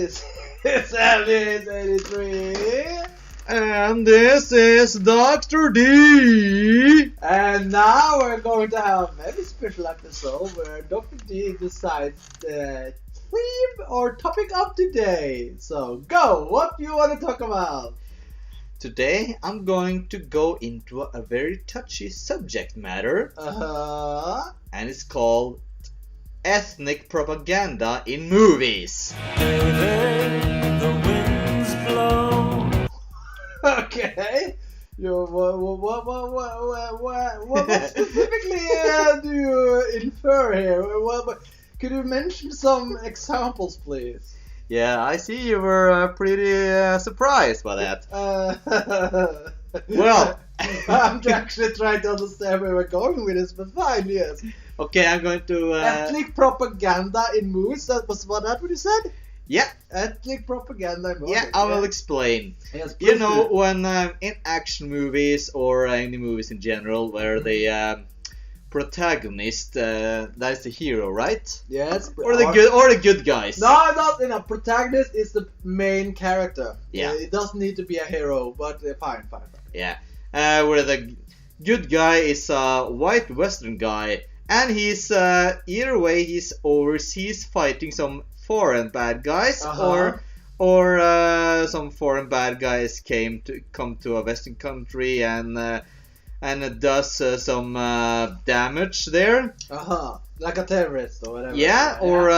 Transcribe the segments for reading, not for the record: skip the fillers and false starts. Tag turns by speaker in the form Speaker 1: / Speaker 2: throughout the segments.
Speaker 1: This is Alice 83.
Speaker 2: And this is Dr. D.
Speaker 1: And now we're going to have a very special episode where Dr. D decides the theme or topic of today. So go, what do you want to talk about?
Speaker 2: Today I'm going to go into a very touchy subject matter. And it's called ethnic propaganda in movies.
Speaker 3: The winds blow.
Speaker 1: Okay. What specifically do you infer here? Could you mention some examples, please?
Speaker 2: Yeah, I see you were pretty surprised by that. Well,
Speaker 1: I'm actually trying to understand where we're going with this, but fine, yes.
Speaker 2: Okay, I'm going to...
Speaker 1: Ethnic propaganda in movies, that what you said?
Speaker 2: Yeah.
Speaker 1: Ethnic propaganda in movies.
Speaker 2: Yeah, I will explain.
Speaker 1: Yes,
Speaker 2: you know, when in action movies or any movies in general where the protagonist, that's the hero, right?
Speaker 1: Yes.
Speaker 2: Or the good guys.
Speaker 1: No, not in a protagonist is the main character.
Speaker 2: Yeah.
Speaker 1: It doesn't need to be a hero, but fine.
Speaker 2: Yeah. Where the good guy is a white Western guy, and he's either way he's overseas fighting some foreign bad guys, or some foreign bad guys come to a Western country and does some damage there.
Speaker 1: Like a terrorist or whatever.
Speaker 2: Yeah, or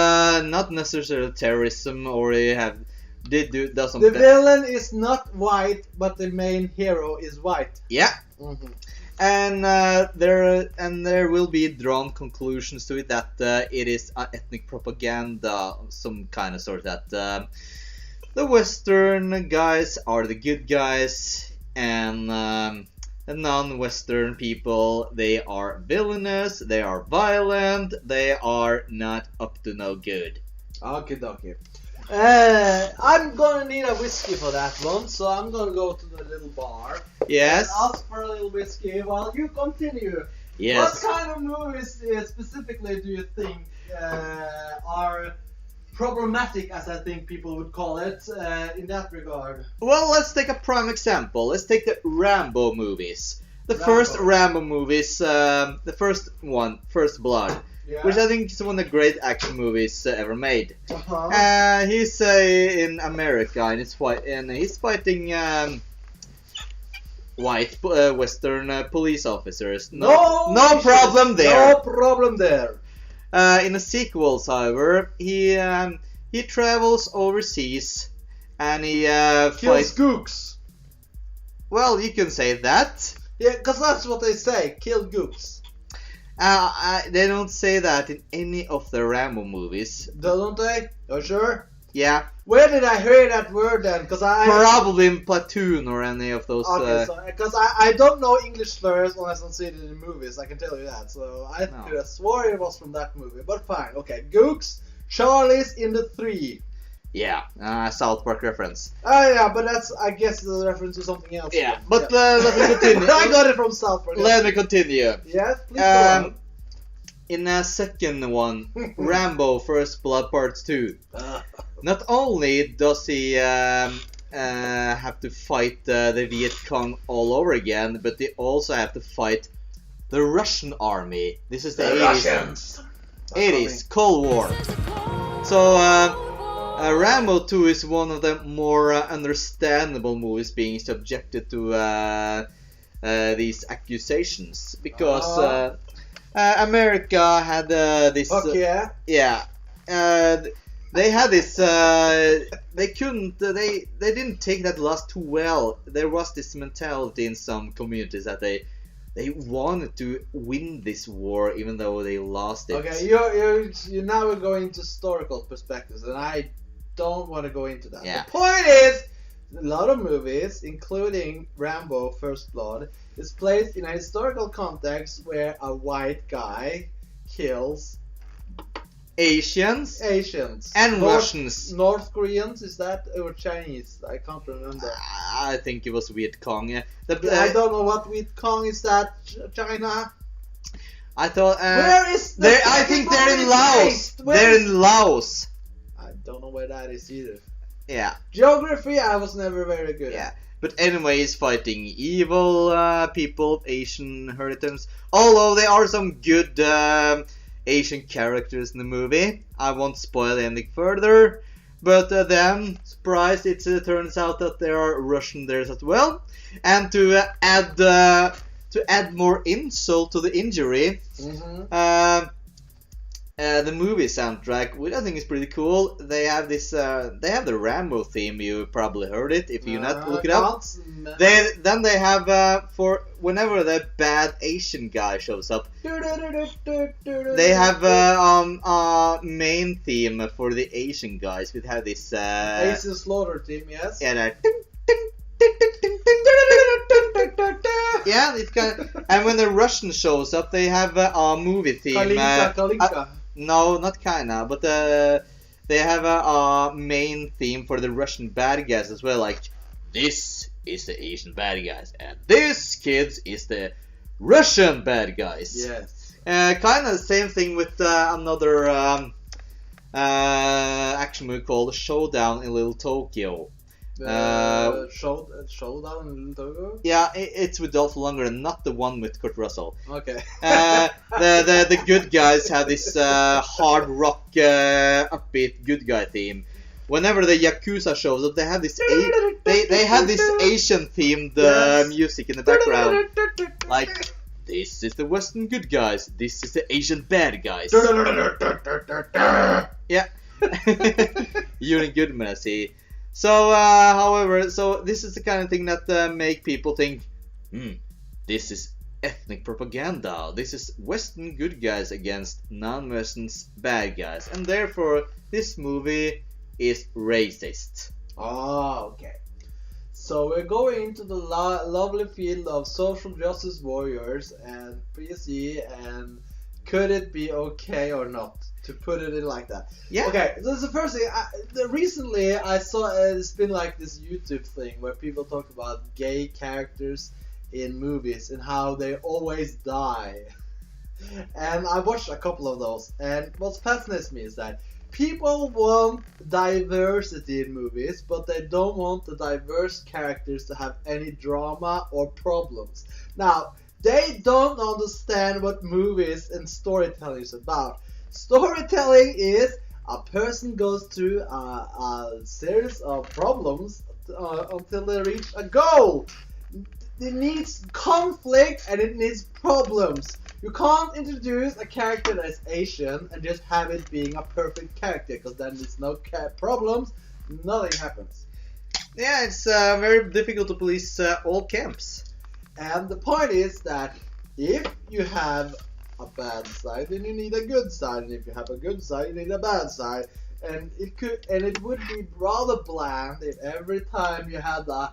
Speaker 2: not necessarily terrorism, or does some.
Speaker 1: The villain is not white, but the main hero is white.
Speaker 2: Yeah.
Speaker 1: Mm-hmm.
Speaker 2: And there will be drawn conclusions to it that it is ethnic propaganda, some kind of sort that the Western guys are the good guys, and the non-Western people, they are villainous, they are violent, they are not up to no good.
Speaker 1: Okay. I'm gonna need a whiskey for that one, so I'm gonna go to the little bar.
Speaker 2: Yes.
Speaker 1: And ask for a little whiskey while you continue.
Speaker 2: Yes.
Speaker 1: What kind of movies specifically do you think are problematic, as I think people would call it, in that regard?
Speaker 2: Well, let's take a prime example. Let's take the Rambo movies. The first Rambo movies, the first one, First Blood.
Speaker 1: Yeah.
Speaker 2: Which I think is one of the great action movies ever made. He's in America, and he's fighting white Western police officers. No problem there.
Speaker 1: No problem there.
Speaker 2: In the sequels, however, he travels overseas and he
Speaker 1: Kills gooks.
Speaker 2: Well, you can say that.
Speaker 1: Yeah, because that's what they say. Kill gooks.
Speaker 2: They don't say that in any of the Rambo movies.
Speaker 1: Don't they? Are you sure?
Speaker 2: Yeah.
Speaker 1: Where did I hear that word then? Because
Speaker 2: probably in Platoon or any of those.
Speaker 1: Okay, because I don't know English slurs unless I see it in the movies. I can tell you that. So I could have swore it was from that movie. But fine. Okay, Gooks, Charlie's in the 3.
Speaker 2: Yeah, South Park reference.
Speaker 1: Oh yeah, but that's, I guess, the reference to something else.
Speaker 2: Yeah, but let me continue.
Speaker 1: I got it from South Park.
Speaker 2: Let me continue.
Speaker 1: Yes, please go on.
Speaker 2: In the second one, Rambo First Blood Part 2, not only does he have to fight the Viet Cong all over again, but they also have to fight the Russian army. This is the 80s.
Speaker 1: Russians.
Speaker 2: 80s, Cold War. So, Rambo 2 is one of the more understandable movies being subjected to these accusations, because America had this.
Speaker 1: Yeah.
Speaker 2: They had this. They couldn't. They didn't take that loss too well. There was this mentality in some communities that they wanted to win this war even though they lost it.
Speaker 1: Okay, you now we're going into historical perspectives, and I don't want to go into that.
Speaker 2: Yeah.
Speaker 1: The point is, a lot of movies, including Rambo First Blood, is placed in a historical context where a white guy kills
Speaker 2: Asians and Russians.
Speaker 1: North Koreans, is that, or Chinese? I can't remember.
Speaker 2: I think it was Viet Cong.
Speaker 1: I don't know what Viet Cong is. That China?
Speaker 2: I thought.
Speaker 1: Where is
Speaker 2: I think they're in Laos. They're in Laos.
Speaker 1: I don't know where that is either.
Speaker 2: Yeah.
Speaker 1: Geography, I was never very good
Speaker 2: Yeah.
Speaker 1: at.
Speaker 2: But anyways, fighting evil people of Asian inheritance. Although there are some good Asian characters in the movie, I won't spoil anything further. But then, surprise! It turns out that there are Russian there as well. And to add more insult to the injury, the movie soundtrack, which I think is pretty cool. They have this. They have the Rambo theme. You probably heard it. If you not, look it up. Then they have for whenever the bad Asian guy shows up, they have main theme for the Asian guys. We have this
Speaker 1: Asian Slaughter team, yes.
Speaker 2: yeah, that yeah, it's kind of, and when the Russian shows up, they have a movie theme.
Speaker 1: Kalinka.
Speaker 2: No, not kinda, but they have a main theme for the Russian bad guys as well. Like, this is the Asian bad guys, and this, kids, is the Russian bad guys.
Speaker 1: Yes.
Speaker 2: Kind of the same thing with another action movie called Showdown in Little Tokyo.
Speaker 1: Showdown in Togo?
Speaker 2: Yeah, it's with Dolph Lundgren, not the one with Kurt Russell.
Speaker 1: Okay.
Speaker 2: The good guys have this hard rock, upbeat good guy theme. Whenever the Yakuza shows up, they have this they have this Asian themed music in the background. Like, this is the Western good guys, this is the Asian bad guys. Yeah. You're good, man, I see. So, however, so this is the kind of thing that make people think, this is ethnic propaganda. This is Western good guys against non-Western bad guys, and therefore this movie is racist.
Speaker 1: Oh, okay. So we're going into the lovely field of social justice warriors and PC, and could it be okay or not to put it in like that?
Speaker 2: Yeah.
Speaker 1: Okay, so the first thing, recently I saw it's been like this YouTube thing where people talk about gay characters in movies and how they always die. And I watched a couple of those, and what fascinates me is that people want diversity in movies, but they don't want the diverse characters to have any drama or problems. Now, they don't understand what movies and storytelling is about. Storytelling is a person goes through a series of problems until they reach a goal. It needs conflict and it needs problems. You can't introduce a character that's Asian and just have it being a perfect character, because then there's no problems, nothing happens.
Speaker 2: Yeah, it's very difficult to police all camps.
Speaker 1: And the point is that if you have a bad side, then you need a good side, and if you have a good side, you need a bad side. And it would be rather bland if every time you had a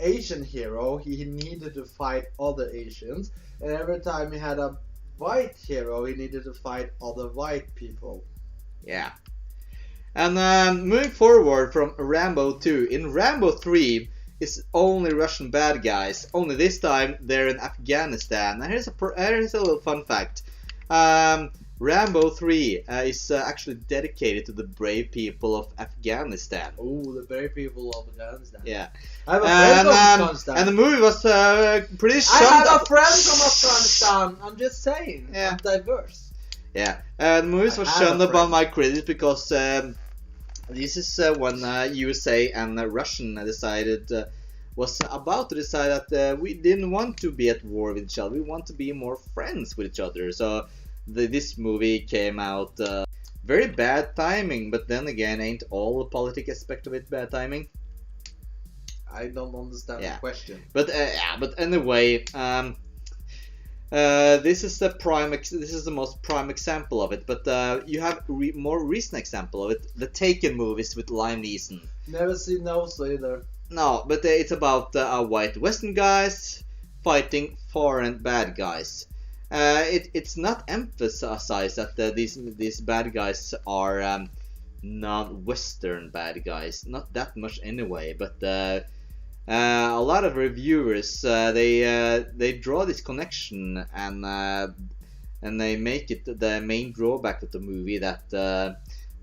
Speaker 1: Asian hero, he needed to fight other Asians, and every time you had a white hero, he needed to fight other white people.
Speaker 2: Yeah. And moving forward from Rambo 2, in Rambo 3, it's only Russian bad guys. Only this time they're in Afghanistan. And here's a little fun fact. Rambo 3 is actually dedicated to the brave people of Afghanistan.
Speaker 1: Oh, the brave people of Afghanistan.
Speaker 2: Yeah.
Speaker 1: I have a friend from Afghanistan.
Speaker 2: And the movie was pretty
Speaker 1: I
Speaker 2: shunned.
Speaker 1: have a friend from Afghanistan. I'm just saying.
Speaker 2: Yeah.
Speaker 1: I'm diverse.
Speaker 2: Yeah. The movies was shunned upon my critics because this is when USA and Russian decided was about to decide that we didn't want to be at war with each other. We want to be more friends with each other. So this movie came out very bad timing. But then again, ain't all the politic aspect of it bad timing?
Speaker 1: I don't understand the question.
Speaker 2: But but anyway, this is the most prime example of it. But you have more recent example of it: the Taken movies with Liam Neeson.
Speaker 1: Never seen those either.
Speaker 2: No, but it's about white Western guys fighting foreign bad guys. It's not emphasized that these bad guys are non-Western bad guys. Not that much anyway. But a lot of reviewers they draw this connection and they make it the main drawback of the movie that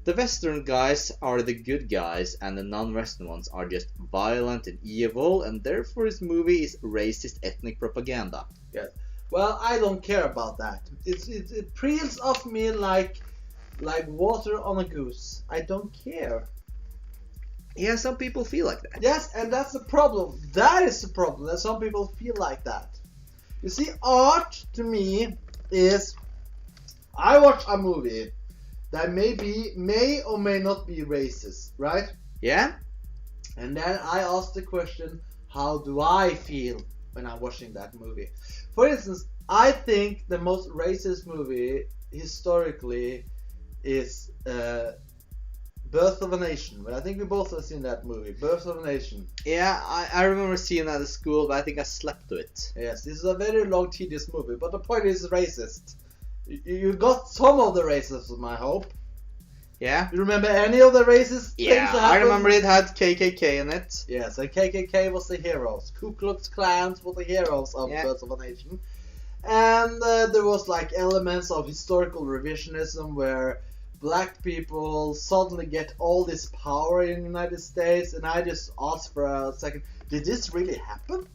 Speaker 2: The Western guys are the good guys, and the non-Western ones are just violent and evil, and therefore this movie is racist ethnic propaganda.
Speaker 1: Yes. Well, I don't care about that. It peels off me like water on a goose. I don't care.
Speaker 2: Yeah, some people feel like that.
Speaker 1: Yes, and that's the problem. That is the problem, that some people feel like that. You see, art to me is, I watch a movie that may or may not be racist, right?
Speaker 2: Yeah?
Speaker 1: And then I ask the question, how do I feel when I'm watching that movie? For instance, I think the most racist movie historically is Birth of a Nation. But I think we both have seen that movie, Birth of a Nation.
Speaker 2: Yeah, I remember seeing that at school, but I think I slept to it.
Speaker 1: Yes, this is a very long, tedious movie, but the point is racist. You got some of the racism, I hope.
Speaker 2: Yeah?
Speaker 1: You remember any of the racist things
Speaker 2: Yeah,
Speaker 1: that
Speaker 2: I
Speaker 1: happened?
Speaker 2: remember it had KKK in it.
Speaker 1: Yes, and KKK was the heroes. Ku Klux Klans were the heroes of
Speaker 2: Yeah.
Speaker 1: Birth of a Nation. And there was like elements of historical revisionism where black people suddenly get all this power in the United States, and I just asked for a second, did this really happen?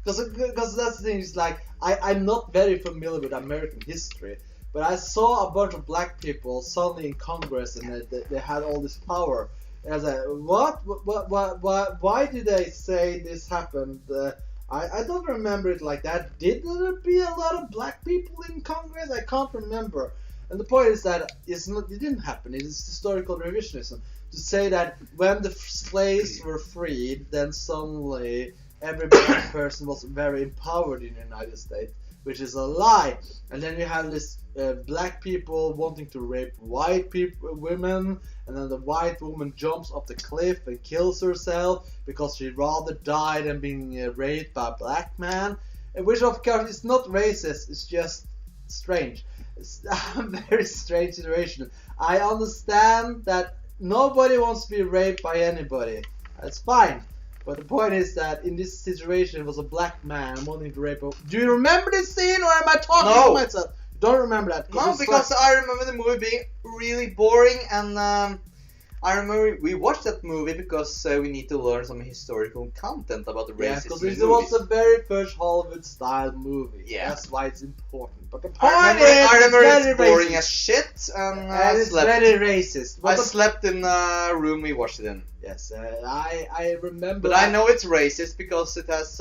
Speaker 1: Because that's the thing, is like, I'm not very familiar with American history, but I saw a bunch of black people suddenly in Congress, and they had all this power. And I was like, what? Why did they say this happened? I don't remember it like that. Did there be a lot of black people in Congress? I can't remember. And the point is that it didn't happen. It is historical revisionism. To say that when the slaves were freed, then suddenly every black person was very empowered in the United States, which is a lie. And then you have this black people wanting to rape white women, and then the white woman jumps off the cliff and kills herself because she'd rather die than being raped by a black man. Which of course is not racist, it's just strange. It's a very strange situation. I understand that nobody wants to be raped by anybody. That's fine. But the point is that in this situation, it was a black man wanting to rape a... Do you remember this scene, or am I talking to myself? Don't remember that.
Speaker 2: No, because I remember the movie being really boring, and I remember we watched that movie because we need to learn some historical content about the racism
Speaker 1: because
Speaker 2: in
Speaker 1: it
Speaker 2: movies.
Speaker 1: was the very first Hollywood-style movie.
Speaker 2: Yeah.
Speaker 1: That's why it's important. But the point
Speaker 2: I remember
Speaker 1: it's
Speaker 2: it's boring
Speaker 1: racist.
Speaker 2: as shit, and
Speaker 1: And
Speaker 2: I
Speaker 1: it's
Speaker 2: slept.
Speaker 1: very racist. But
Speaker 2: I slept in the room we watched it in.
Speaker 1: Yes, I remember.
Speaker 2: But I know it's racist because it has,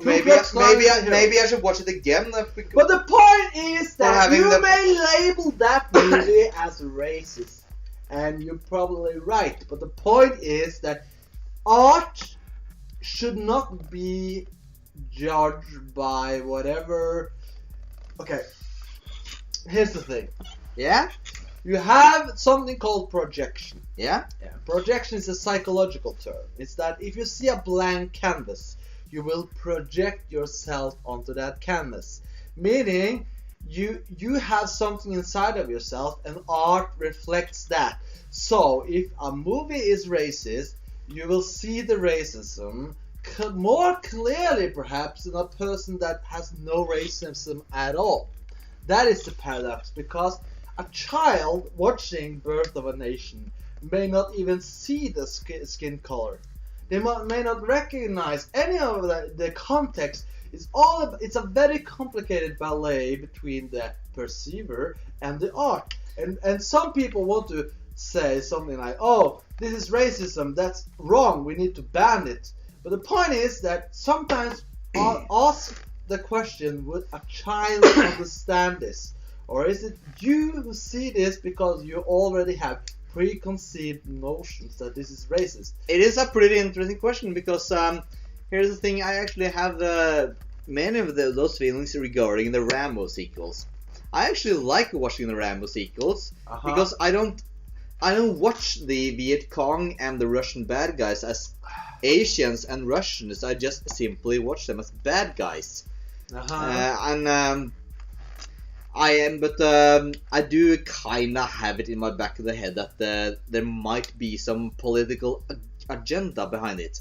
Speaker 2: Maybe
Speaker 1: Klux Klan is a hero.
Speaker 2: I should watch it again.
Speaker 1: But the point is that
Speaker 2: having
Speaker 1: you
Speaker 2: the-
Speaker 1: may label that movie as racist, and you're probably right. But the point is that art should not be judged by whatever. Okay, here's the thing.
Speaker 2: Yeah?
Speaker 1: You have something called projection.
Speaker 2: Yeah?
Speaker 1: Yeah. Projection is a psychological term. It's that if you see a blank canvas, you will project yourself onto that canvas. Meaning, you have something inside of yourself, and art reflects that. So, if a movie is racist, you will see the racism more clearly, perhaps, than a person that has no racism at all. That is the paradox, because a child watching Birth of a Nation may not even see the skin color. They may not recognize any of the context. It's a very complicated ballet between the perceiver and the art. And some people want to say something like, oh, this is racism, that's wrong, we need to ban it. But the point is that sometimes ask the question, would a child understand this? Or is it you who see this because you already have preconceived notions that this is racist?
Speaker 2: It is a pretty interesting question because here's the thing, I actually have many of those feelings regarding the Rambo sequels. I actually like watching the Rambo sequels because I don't watch the Viet Cong and the Russian bad guys as Asians and Russians. I just simply watch them as bad guys. I do kinda have it in my back of the head that there might be some political agenda behind it.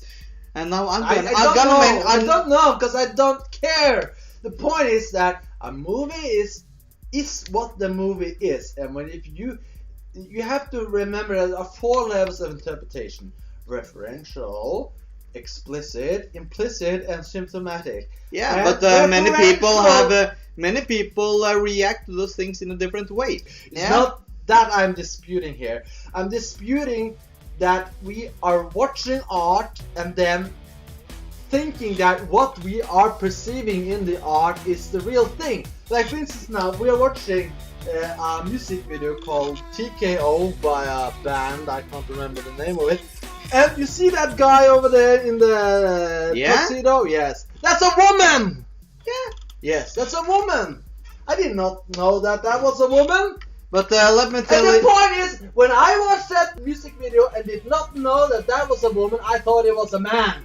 Speaker 2: And now
Speaker 1: I don't know because I don't care. The point is that a movie is what the movie is, and you have to remember that there are 4 levels of interpretation: referential, explicit, implicit, and symptomatic.
Speaker 2: Yeah,
Speaker 1: And
Speaker 2: but many people react to those things in a different way.
Speaker 1: It's not that I'm disputing here. I'm disputing that we are watching art and then thinking that what we are perceiving in the art is the real thing. Like, for instance, now we are watching a music video called TKO by a band, I can't remember the name of it. And you see that guy over there in the tuxedo? Yes. That's a woman!
Speaker 2: Yeah.
Speaker 1: Yes, that's a woman! I did not know that was a woman!
Speaker 2: But let me tell
Speaker 1: And the
Speaker 2: you...
Speaker 1: point is, when I watched that music video and did not know that was a woman, I thought it was a man.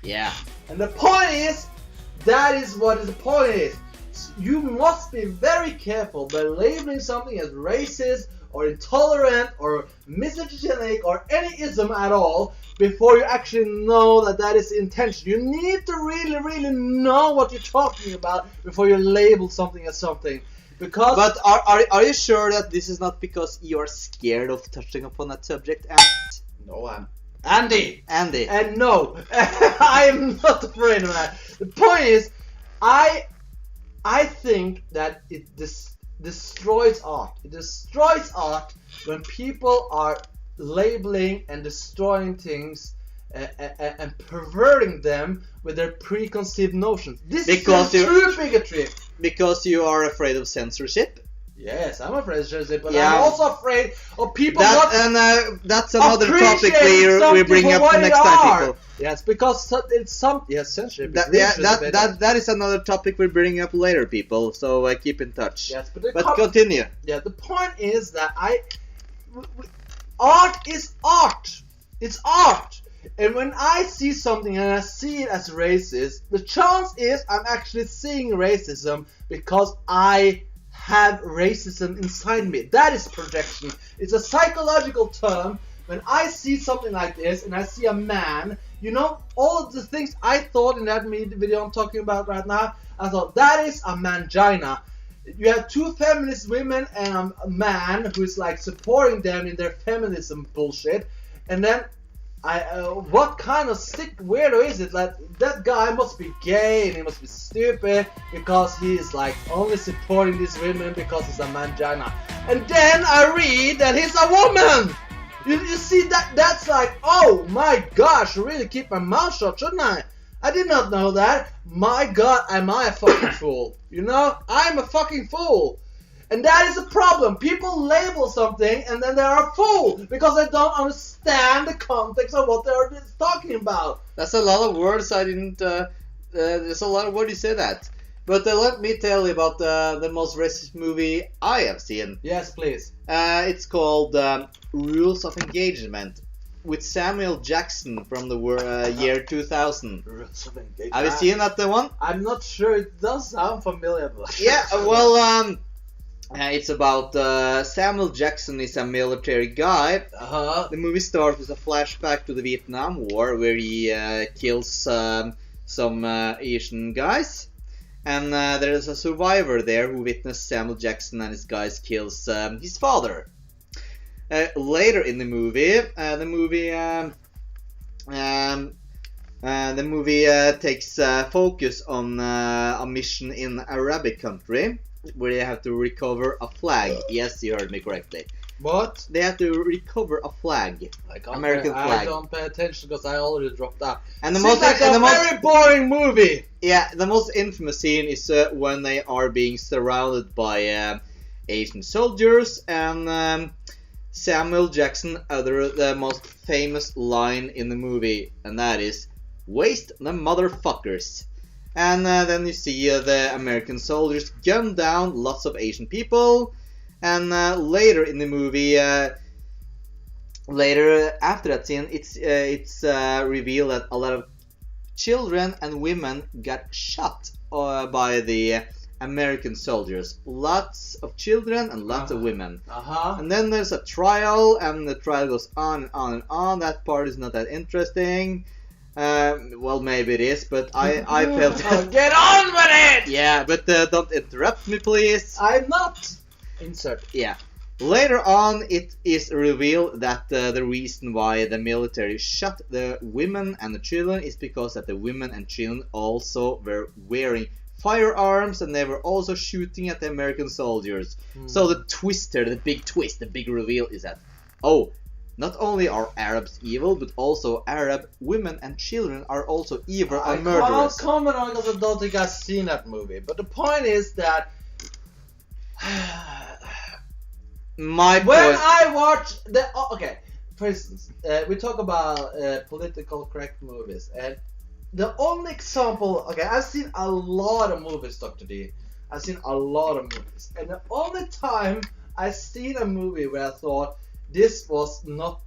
Speaker 2: Yeah.
Speaker 1: And the point is, that is what the point is. You must be very careful by labeling something as racist or intolerant or misogynist or any ism at all before you actually know that is the intention. You need to really, really know what you're talking about before you label something as something. Because
Speaker 2: But are you sure that this is not because you are scared of touching upon that subject?
Speaker 1: no, I'm Andy.
Speaker 2: And
Speaker 1: no, I am not afraid of that. The point is, I think that it destroys art. It destroys art when people are labeling and destroying things and perverting them with their preconceived notions. This is true bigotry.
Speaker 2: Because you are afraid of censorship?
Speaker 1: Yes, I'm afraid of censorship, but
Speaker 2: Yeah.
Speaker 1: I'm also afraid of people
Speaker 2: that's another topic
Speaker 1: appreciating
Speaker 2: we bring
Speaker 1: something
Speaker 2: up
Speaker 1: for what
Speaker 2: next
Speaker 1: it
Speaker 2: time,
Speaker 1: are.
Speaker 2: people.
Speaker 1: Yes, because it's censorship.
Speaker 2: That is another topic we bring up later, people. So keep in touch.
Speaker 1: Yes,
Speaker 2: but continue.
Speaker 1: Yeah, the point is that art is art. It's art. And when I see something and I see it as racist, the chance is I'm actually seeing racism because I have racism inside me. That is projection. It's a psychological term. When I see something like this and I see a man, you know, all of the things I thought in that video I'm talking about right now, I thought that is a mangina. You have 2 feminist women and a man who's like supporting them in their feminism bullshit, and then what kind of sick weirdo is it? Like, that guy must be gay and he must be stupid because he's like only supporting these women because he's a mangina. And then I read that he's a woman. You see that's like, oh my gosh, I really keep my mouth shut, shouldn't I? I did not know that. My God, am I a fucking fool? You know, I'm a fucking fool. And that is a problem. People label something and then they are a fool because they don't understand the context of what they are talking about.
Speaker 2: That's a lot of words I didn't... there's a lot of words you say that. But let me tell you about the most racist movie I have seen.
Speaker 1: Yes, please.
Speaker 2: It's called Rules of Engagement with Samuel Jackson from the year 2000.
Speaker 1: Rules of Engagement.
Speaker 2: Have you seen that one?
Speaker 1: I'm not sure. It does sound familiar. But
Speaker 2: Yeah, well, it's about Samuel Jackson is a military guy.
Speaker 1: Uh-huh.
Speaker 2: The movie starts with a flashback to the Vietnam War where he kills some Asian guys. And there is a survivor there who witnessed Samuel Jackson and his guys kills his father. Later in the movie, the movie takes focus on a mission in Arabic country where they have to recover a flag. Yes, you heard me correctly.
Speaker 1: What?
Speaker 2: They have to recover a flag, American flag.
Speaker 1: I don't pay attention because I already dropped out.
Speaker 2: And the
Speaker 1: Seems like a very boring movie.
Speaker 2: Yeah, the most infamous scene is when they are being surrounded by Asian soldiers, and Samuel Jackson uttered the most famous line in the movie, and that is, "Waste the motherfuckers." And then you see the American soldiers gun down lots of Asian people, and later in the movie, later after that scene, it's revealed that a lot of children and women got shot by the American soldiers. Lots of children and lots of women.
Speaker 1: Uh-huh.
Speaker 2: And then there's a trial, and the trial goes on and on and on. That part is not that interesting. Well, maybe it is, but I felt that...
Speaker 1: Get on with it!
Speaker 2: Yeah, but don't interrupt me, please.
Speaker 1: I'm not. Insert.
Speaker 2: Yeah. Later on, it is revealed that the reason why the military shot the women and the children is because that the women and children also were wearing firearms and they were also shooting at the American soldiers. So the twist here, the big twist, the big reveal is that, not only are Arabs evil, but also Arab women and children are also evil and murderers.
Speaker 1: I can't comment on it because I don't think I've seen that movie. But the point is that when I watch for instance, we talk about political correct movies, and the only example, I've seen a lot of movies, Dr. D. I've seen a lot of movies, and the only time I've seen a movie where I thought this was not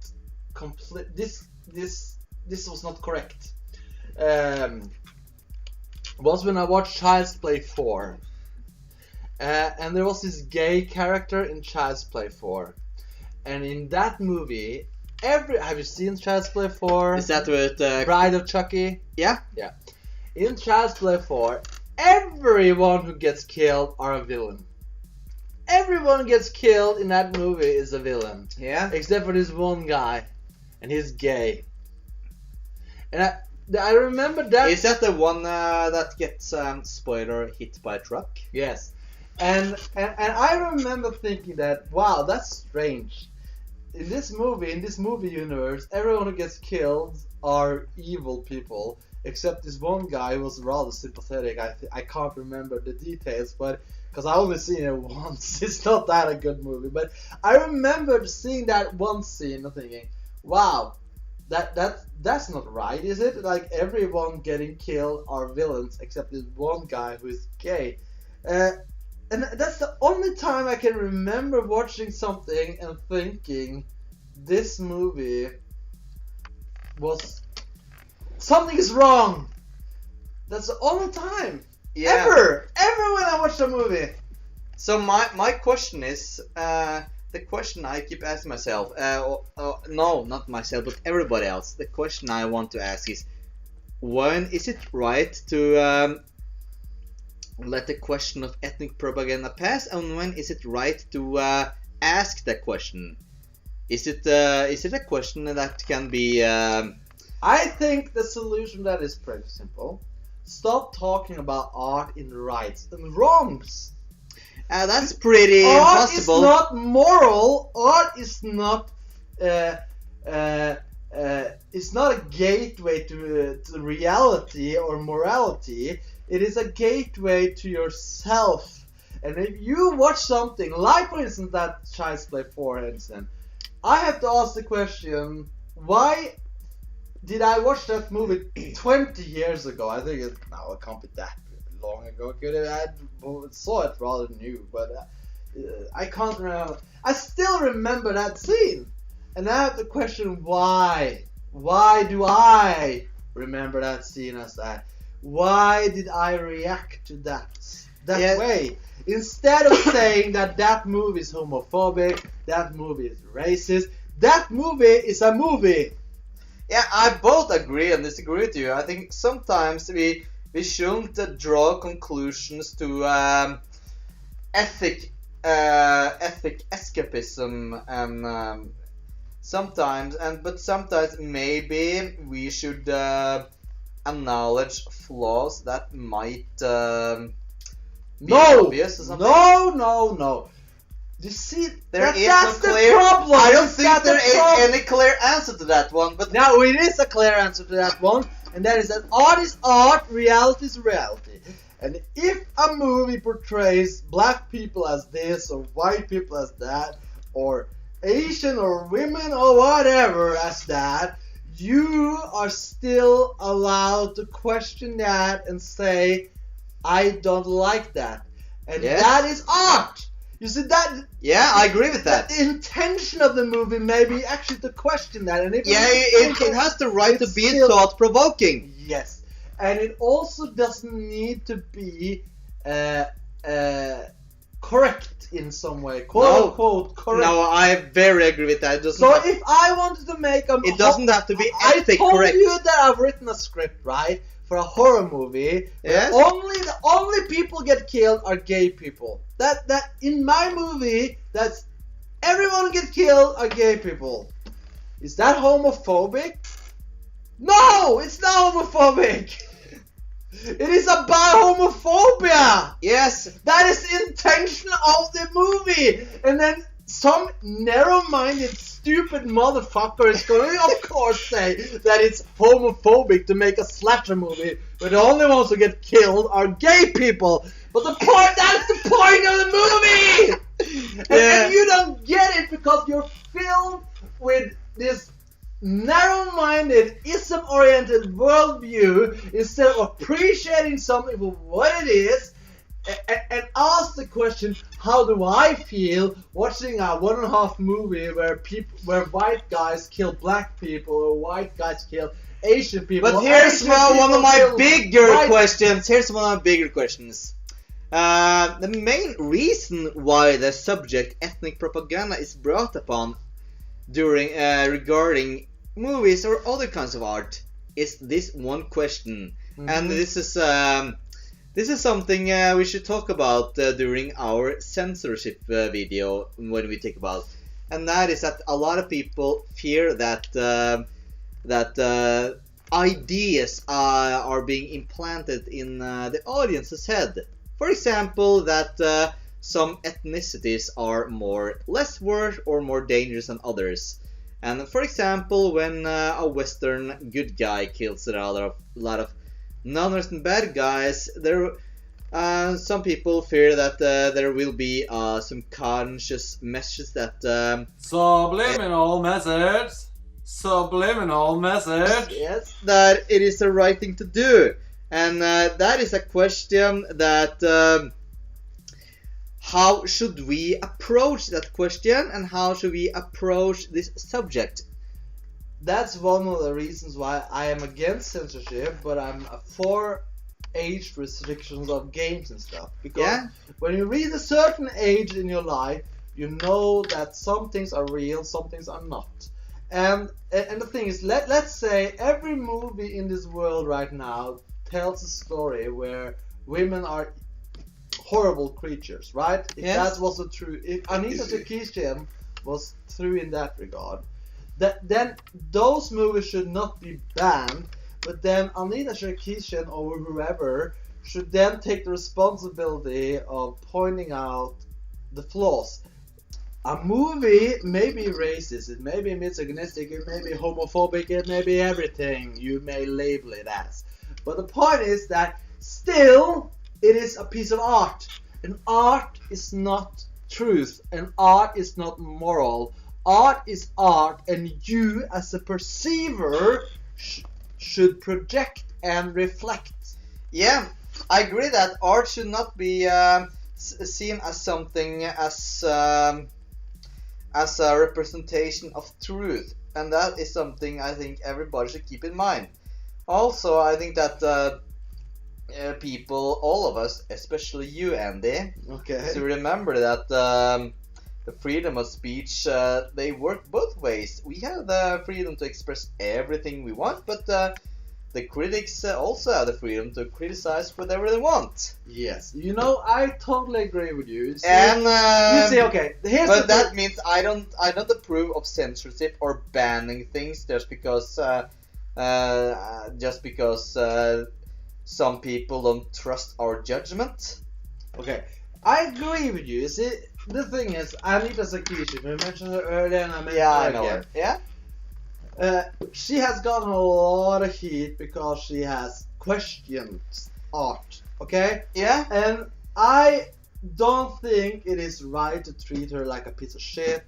Speaker 1: complete, this was not correct, was when I watched Child's Play 4. And there was this gay character in Child's Play 4. And in that movie, have you seen Child's Play 4?
Speaker 2: Is that with
Speaker 1: Bride of Chucky?
Speaker 2: Yeah?
Speaker 1: Yeah. In Child's Play 4, everyone who gets killed are a villain. Everyone who gets killed in that movie is a villain.
Speaker 2: Yeah?
Speaker 1: Except for this one guy. And he's gay. And I remember that...
Speaker 2: Is that the one that gets, spoiler, hit by a truck?
Speaker 1: Yes. And I remember thinking that, wow, that's strange. In this movie universe, everyone who gets killed are evil people, except this one guy who was rather sympathetic. I can't remember the details, but because I only seen it once, it's not that a good movie. But I remember seeing that one scene and thinking, wow, that's not right, is it? Like everyone getting killed are villains, except this one guy who is gay. And that's the only time I can remember watching something and thinking this movie was... something is wrong. That's the only time.
Speaker 2: Yeah.
Speaker 1: Ever when I watch a movie.
Speaker 2: So my question is, the question I keep asking myself, no, not myself, but everybody else, the question I want to ask is, when is it right to... let the question of ethnic propaganda pass, and when is it right to ask that question? Is it a question that can be?
Speaker 1: I think the solution to that is pretty simple. Stop talking about art in rights and wrongs.
Speaker 2: That's pretty
Speaker 1: art
Speaker 2: impossible.
Speaker 1: Art is not moral. Art is not. It's not a gateway to reality or morality. It is a gateway to yourself. And if you watch something, like for instance that Child's Play 4 incident, I have to ask the question, why did I watch that movie 20 years ago? I think it can't be that long ago. I saw it rather new, but I can't remember. I still remember that scene. And I have to question why. Why do I remember that scene as that? Why did I react to that way? Instead of saying that movie is homophobic, that movie is racist, that movie is a movie.
Speaker 2: Yeah, I both agree and disagree with you. I think sometimes we shouldn't draw conclusions to ethic escapism and but sometimes maybe we should acknowledge flaws that might be obvious or something.
Speaker 1: No. You see, that's the problem.
Speaker 2: I don't think there is any clear answer to that one. But
Speaker 1: now it is a clear answer to that one, and that is that art is art, reality is reality. And if a movie portrays black people as this or white people as that, or Asian or women or whatever as that, you are still allowed to question that and say, I don't like that. And that is art. You see that?
Speaker 2: Yeah, I agree with that.
Speaker 1: The intention of the movie may be actually to question that. And if
Speaker 2: it has the right to be thought-provoking.
Speaker 1: Yes. And it also doesn't need to be correct in some way. Quote-unquote correct.
Speaker 2: No, I very agree with that.
Speaker 1: So if I wanted to make
Speaker 2: it doesn't have to be ethic correct.
Speaker 1: I told you that I've written a script, right? For a horror movie.
Speaker 2: Yes.
Speaker 1: The only people get killed are gay people. That in my movie, that's everyone gets killed are gay people. Is that homophobic? No, it's not homophobic. It is about homophobia.
Speaker 2: Yes.
Speaker 1: That is the intention of the movie. And then some narrow-minded, stupid motherfucker is going to, of course, say that it's homophobic to make a slasher movie where the only ones who get killed are gay people. But that's the point of the movie! And you don't get it because you're filled with this narrow-minded, ism-oriented worldview instead of appreciating something for what it is and ask the question, how do I feel watching a 1.5 movie where white guys kill black people or white guys kill Asian people?
Speaker 2: But here's one of my bigger questions. Here's one of my bigger questions. The main reason why the subject ethnic propaganda is brought upon during regarding movies or other kinds of art is this one question, and this is something we should talk about during our censorship video when we talk about, and that is that a lot of people fear that ideas are being implanted in the audience's head. For example, that some ethnicities are less worse or more dangerous than others. And for example, when a Western good guy kills a lot of non-Western bad guys, some people fear that there will be some conscious messages that
Speaker 3: Subliminal message. Subliminal message.
Speaker 2: Yes, that it is the right thing to do. And that is a question that how should we approach that question, and how should we approach this subject?
Speaker 1: That's one of the reasons why I am against censorship, but I'm for age restrictions of games and stuff. Because when you reach a certain age in your life, you know that some things are real, some things are not. And the thing is, let's say every movie in this world right now tells a story where women are horrible creatures, right? If that was true, if Anita Sarkeesian was true in that regard, then those movies should not be banned, but then Anita Sarkeesian or whoever should then take the responsibility of pointing out the flaws. A movie may be racist, it may be misogynistic, it may be homophobic, it may be everything you may label it as. But the point is that still it is a piece of art. And art is not truth. And art is not moral. Art is art, and you as a perceiver should project and reflect.
Speaker 2: Yeah, I agree that art should not be seen as something as a representation of truth. And that is something I think everybody should keep in mind. Also, I think that people, all of us, especially you, Andy, to remember that the freedom of speech, they work both ways. We have the freedom to express everything we want, but the critics also have the freedom to criticize whatever they want.
Speaker 1: Yes, you know, I totally agree with you. You see,
Speaker 2: that means I don't approve of censorship or banning things just because some people don't trust our judgment.
Speaker 1: Okay, I agree with you. See, the thing is, Anita Sarkeesian, we mentioned her earlier, and I mentioned her again.
Speaker 2: Yeah.
Speaker 1: She has gotten a lot of heat because she has questioned art. Okay.
Speaker 2: Yeah.
Speaker 1: And I don't think it is right to treat her like a piece of shit.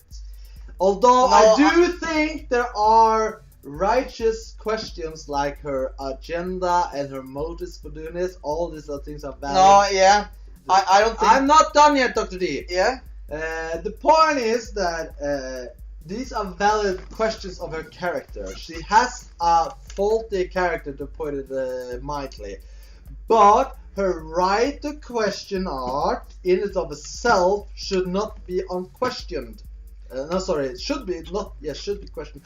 Speaker 1: Although I do think there are righteous questions like her agenda and her motives for doing this. All these other things are valid.
Speaker 2: No, yeah. I don't think...
Speaker 1: I'm not done yet, Dr. D.
Speaker 2: Yeah?
Speaker 1: The point is that these are valid questions of her character. She has a faulty character, to put it mildly. But her right to question art in and of itself should not be unquestioned. It should be questioned.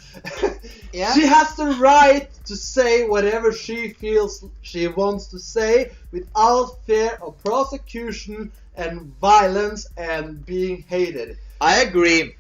Speaker 2: Yeah.
Speaker 1: She has the right to say whatever she feels she wants to say without fear of prosecution and violence and being hated.
Speaker 2: I agree.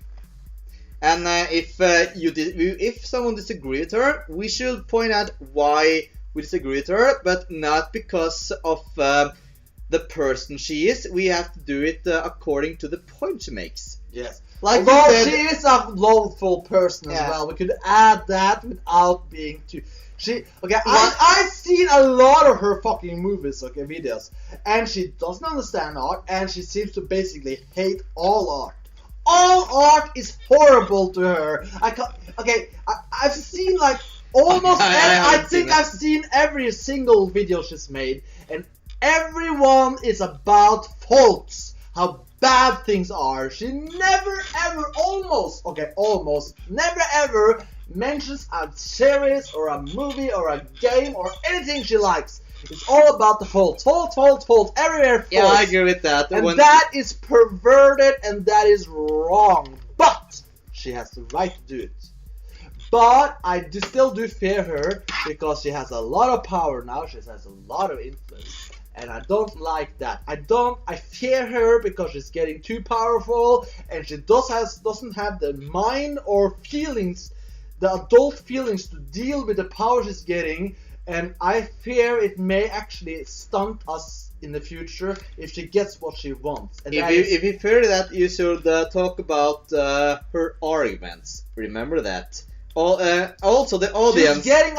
Speaker 2: And if someone disagrees with her, we should point out why we disagree with her, but not because of the person she is. We have to do it according to the point she makes.
Speaker 1: Yes.
Speaker 2: Like
Speaker 1: Although
Speaker 2: you said,
Speaker 1: she is a lawful person as
Speaker 2: Yeah.
Speaker 1: well, we could add that without being too. I've seen a lot of her fucking movies, videos, and she doesn't understand art, and she seems to basically hate all art. All art is horrible to her. I've seen like almost. I think I've seen every single video she's made, and everyone is about faults. How bad things are. She never ever, almost never ever mentions a series or a movie or a game or anything she likes. It's all about the faults. Everywhere faults.
Speaker 2: Yeah, I agree with that.
Speaker 1: And that is perverted and that is wrong. But she has the right to do it. But I still do fear her because she has a lot of power now. She has a lot of influence. And I don't like that. I fear her because she's getting too powerful and she doesn't have the mind or feelings, the adult feelings to deal with the power she's getting. And I fear it may actually stunt us in the future if she gets what she wants. And
Speaker 2: if you fear that, you should talk about her arguments. Remember that. Also, the audience.
Speaker 1: She's getting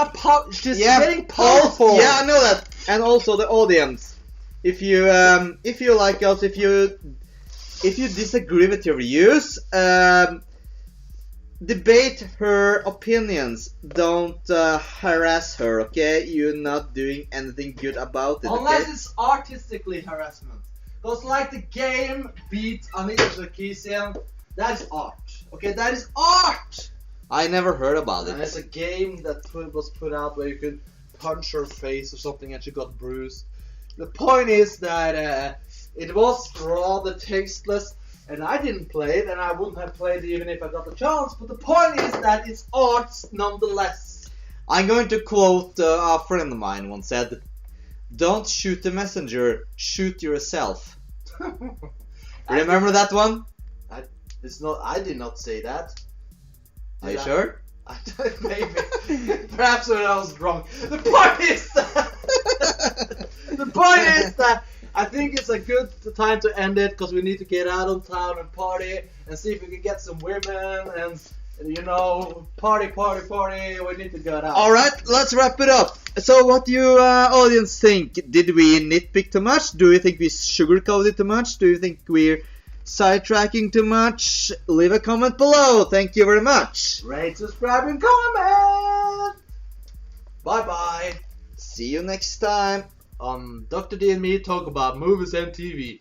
Speaker 1: getting powerful.
Speaker 2: Yeah, I know that. And also the audience. If you like us, if you disagree with your views, debate her opinions. Don't harass her, okay? You're not doing anything good about it,
Speaker 1: Unless
Speaker 2: okay?
Speaker 1: it's artistically harassment. Because like the game Beat Anita Sarkeesian, that's art. Okay, that is art!
Speaker 2: I never heard about
Speaker 1: And
Speaker 2: it.
Speaker 1: it's a game that was put out where you could punch her face or something and she got bruised. The point is that it was rather tasteless. And I didn't play it, and I wouldn't have played it even if I got the chance. But the point is that it's art nonetheless.
Speaker 2: I'm going to quote a friend of mine once said, "Don't shoot the messenger, shoot yourself." Remember that one?
Speaker 1: I did not say that.
Speaker 2: Are you sure?
Speaker 1: Maybe. Perhaps I was wrong. The point is that I think it's a good time to end it because we need to get out of town and party and see if we can get some women and party. We need to get out.
Speaker 2: All right, let's wrap it up. So, what do you audience think? Did we nitpick too much? Do you think we sugarcoated too much? Do you think we're sidetracking too much? Leave a comment below. Thank you very much.
Speaker 1: Rate, subscribe, and comment. Bye.
Speaker 2: See you next time.
Speaker 1: Dr. D and me talk about movies and TV.